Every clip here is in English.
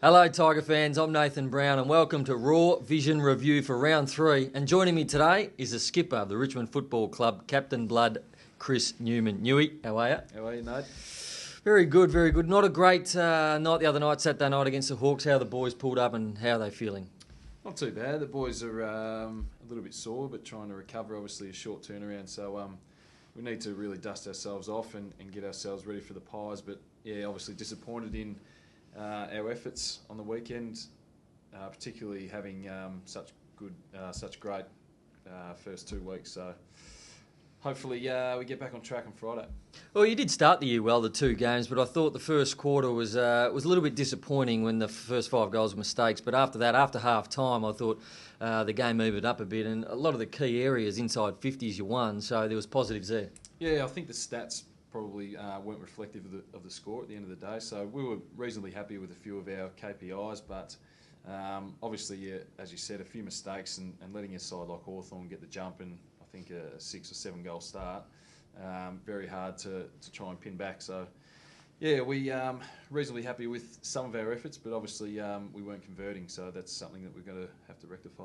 Hello Tiger fans, I'm Nathan Brown and welcome to Raw Vision Review for Round 3. And joining me today is the skipper of the Richmond Football Club, Captain Blood, Chris Newman. Newy, how are you? How are you, Nate? Very good, very good. Not a great night the other night, Saturday night against the Hawks. How the boys pulled up and how are they feeling? Not too bad. The boys are a little bit sore, but trying to recover. Obviously a short turnaround, so we need to really dust ourselves off and get ourselves ready for the Pies. But yeah, obviously disappointed in our efforts on the weekend, particularly having such great first 2 weeks. So hopefully we get back on track on Friday. Well, you did start the year well, the 2 games, but I thought the first quarter was a little bit disappointing when the first 5 goals were mistakes. But after that, after half time, I thought the game moved up a bit, and a lot of the key areas inside 50s you won, so there was positives there. Yeah, I think the stats probably weren't reflective of the score at the end of the day. So we were reasonably happy with a few of our KPIs, but obviously, yeah, as you said, a few mistakes and letting a side like Hawthorn get the jump and I think a 6 or 7 goal start, very hard to try and pin back. So yeah, we reasonably happy with some of our efforts, but obviously we weren't converting, so that's something that we're going to have to rectify.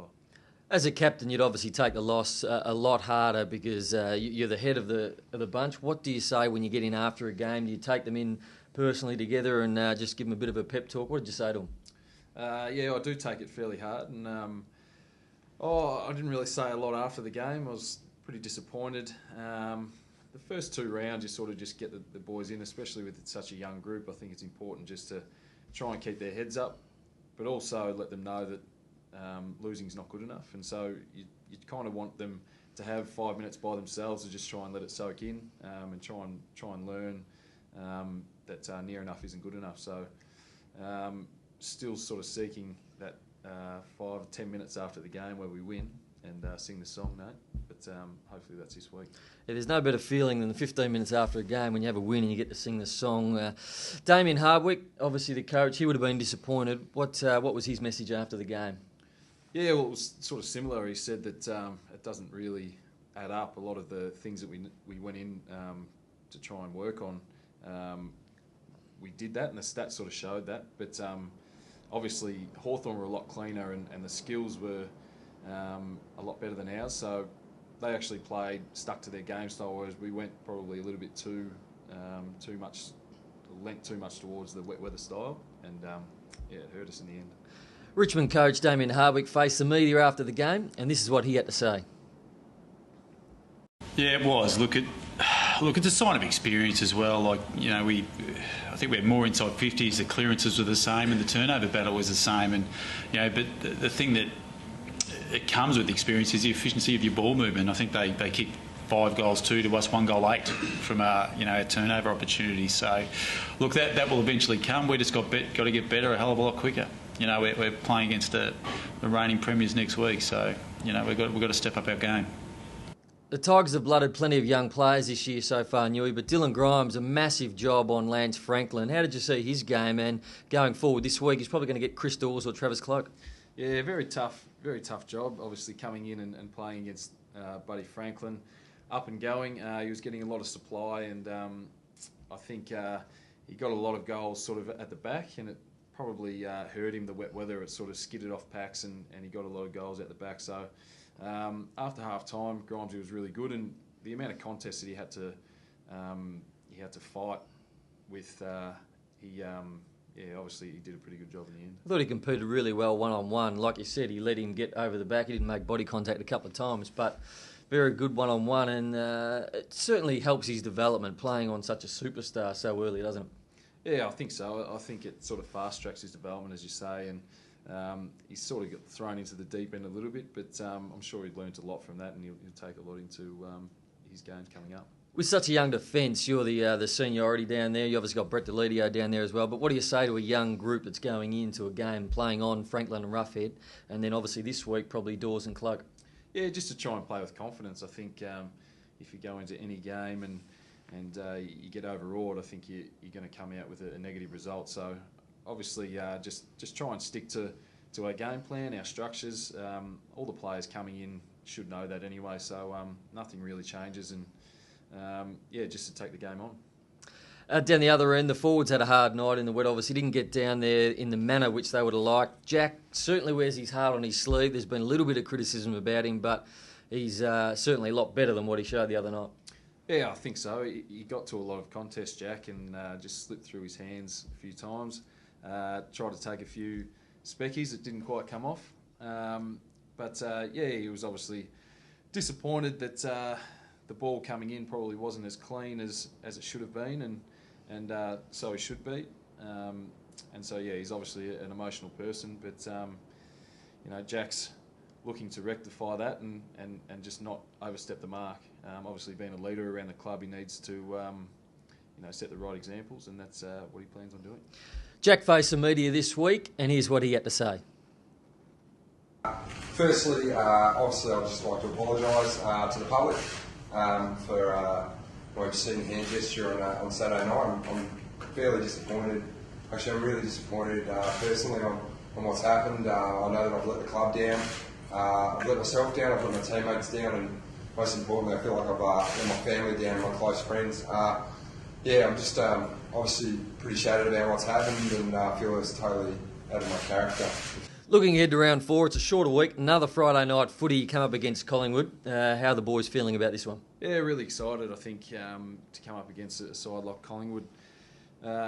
As a captain, you'd obviously take the loss a lot harder because you're the head of the bunch. What do you say when you get in after a game? Do you take them in personally together and just give them a bit of a pep talk? What did you say to them? Yeah, I do take it fairly hard, and I didn't really say a lot after the game. I was pretty disappointed. The first 2 rounds, you sort of just get the boys in, especially with such a young group. I think it's important just to try and keep their heads up, but also let them know that losing's not good enough, and so you kind of want them to have 5 minutes by themselves to just try and let it soak in, and try and learn that near enough isn't good enough. So still sort of seeking that 5 or 10 minutes after the game where we win and sing the song, Nate. But hopefully that's this week. Yeah, there's no better feeling than the 15 minutes after a game when you have a win and you get to sing the song. Damien Hardwick, obviously the coach, he would have been disappointed. What was his message after the game? Yeah, well, it was sort of similar. He said that it doesn't really add up. A lot of the things that we went in to try and work on, we did that, and the stats sort of showed that. But obviously, Hawthorn were a lot cleaner, and the skills were a lot better than ours. So they actually stuck to their game style, whereas we went probably a little bit too much, lent too much towards the wet weather style, and yeah, it hurt us in the end. Richmond coach Damien Hardwick faced the media after the game, and this is what he had to say. Yeah, it was. Look, it's a sign of experience as well. Like, you know, I think we had more inside 50s. The clearances were the same, and the turnover battle was the same. And you know, but the thing that it comes with experience is the efficiency of your ball movement. I think they kicked 5 goals 2 to us, 1 goal 8 from a turnover opportunity. So, look, that will eventually come. We just got to get better a hell of a lot quicker. You know, we're playing against the reigning premiers next week, so you know we've got to step up our game. The Tigers have blooded plenty of young players this year so far, Newy, but Dylan Grimes, a massive job on Lance Franklin. How did you see his game? And going forward this week, he's probably going to get Chris Dawes or Travis Cloak. Yeah, very tough job. Obviously coming in and playing against Buddy Franklin, up and going. He was getting a lot of supply, and I think he got a lot of goals sort of at the back, and it probably hurt him, the wet weather. It sort of skidded off packs, and he got a lot of goals at the back. So after half time, Grimes was really good, and the amount of contests that he had to fight with, obviously he did a pretty good job in the end. I thought he competed really well one-on-one. Like you said, he let him get over the back. He didn't make body contact a couple of times, but very good one-on-one, and it certainly helps his development playing on such a superstar so early, doesn't it? Yeah, I think so. I think it sort of fast-tracks his development, as you say, and he's sort of got thrown into the deep end a little bit, but I'm sure he learned a lot from that, and he'll take a lot into his games coming up. With such a young defence, you're the seniority down there. You obviously got Brett Delidio down there as well, but what do you say to a young group that's going into a game playing on Franklin and Roughhead, and then obviously this week probably Dawes and Cloak? Yeah, just to try and play with confidence. I think if you go into any game and you get overawed, I think you're going to come out with a negative result. So obviously just try and stick to our game plan, our structures. All the players coming in should know that anyway, so nothing really changes, and just to take the game on. Down the other end, the forwards had a hard night in the wet. Obviously, didn't get down there in the manner which they would have liked. Jack certainly wears his heart on his sleeve. There's been a little bit of criticism about him, but he's certainly a lot better than what he showed the other night. Yeah, I think so. He got to a lot of contests, Jack, and just slipped through his hands a few times. Tried to take a few speckies that didn't quite come off. But he was obviously disappointed that the ball coming in probably wasn't as clean as it should have been, and so he should be. And so, he's obviously an emotional person, but, Jack's looking to rectify that and just not overstep the mark. Obviously, being a leader around the club, he needs to, set the right examples, and that's what he plans on doing. Jack faced the media this week, and here's what he had to say. Firstly, obviously, I'd just like to apologise to the public for my obscene hand gesture on Saturday night. I'm fairly disappointed. Actually, I'm really disappointed personally on what's happened. I know that I've let the club down. I've let myself down. I've let my teammates down, and most importantly, I feel like I've let my family down and my close friends. I'm just obviously pretty shattered about what's happened, and I feel it's totally out of my character. Looking ahead to round 4, it's a shorter week. Another Friday night footy. You come up against Collingwood. How are the boys feeling about this one? Yeah, really excited. I think to come up against a side like Collingwood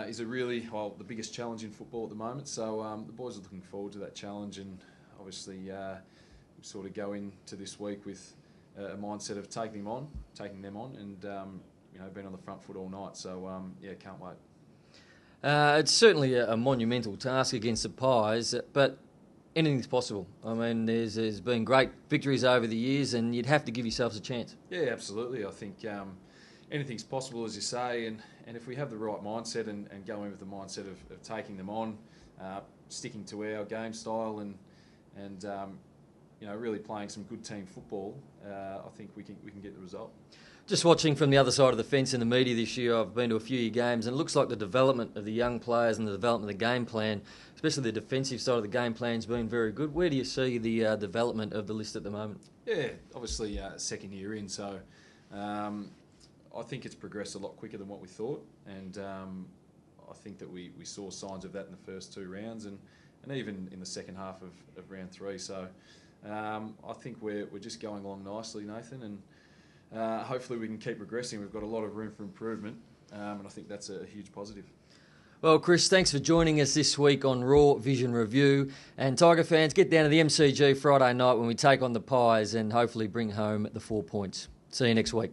is the biggest challenge in football at the moment. So the boys are looking forward to that challenge, and obviously we sort of go into this week with a mindset of taking them on, and being on the front foot all night. So can't wait. It's certainly a monumental task against the Pies, but anything's possible. I mean, there's been great victories over the years, and you'd have to give yourselves a chance. Yeah, absolutely. I think anything's possible, as you say, and if we have the right mindset and go in with the mindset of taking them on, sticking to our game style, and really playing some good team football, I think we can get the result. Just watching from the other side of the fence in the media this year, I've been to a few of your games, and it looks like the development of the young players and the development of the game plan, especially the defensive side of the game plan, has been very good. Where do you see the development of the list at the moment? Yeah, obviously second year in, so I think it's progressed a lot quicker than what we thought, and I think that we saw signs of that in the first 2 rounds, and even in the second half of round 3. So I think we're just going along nicely, Nathan, and hopefully we can keep progressing. We've got a lot of room for improvement, and I think that's a huge positive. Well, Chris, thanks for joining us this week on Raw Vision Review. And Tiger fans, get down to the MCG Friday night when we take on the Pies and hopefully bring home the 4 points. See you next week.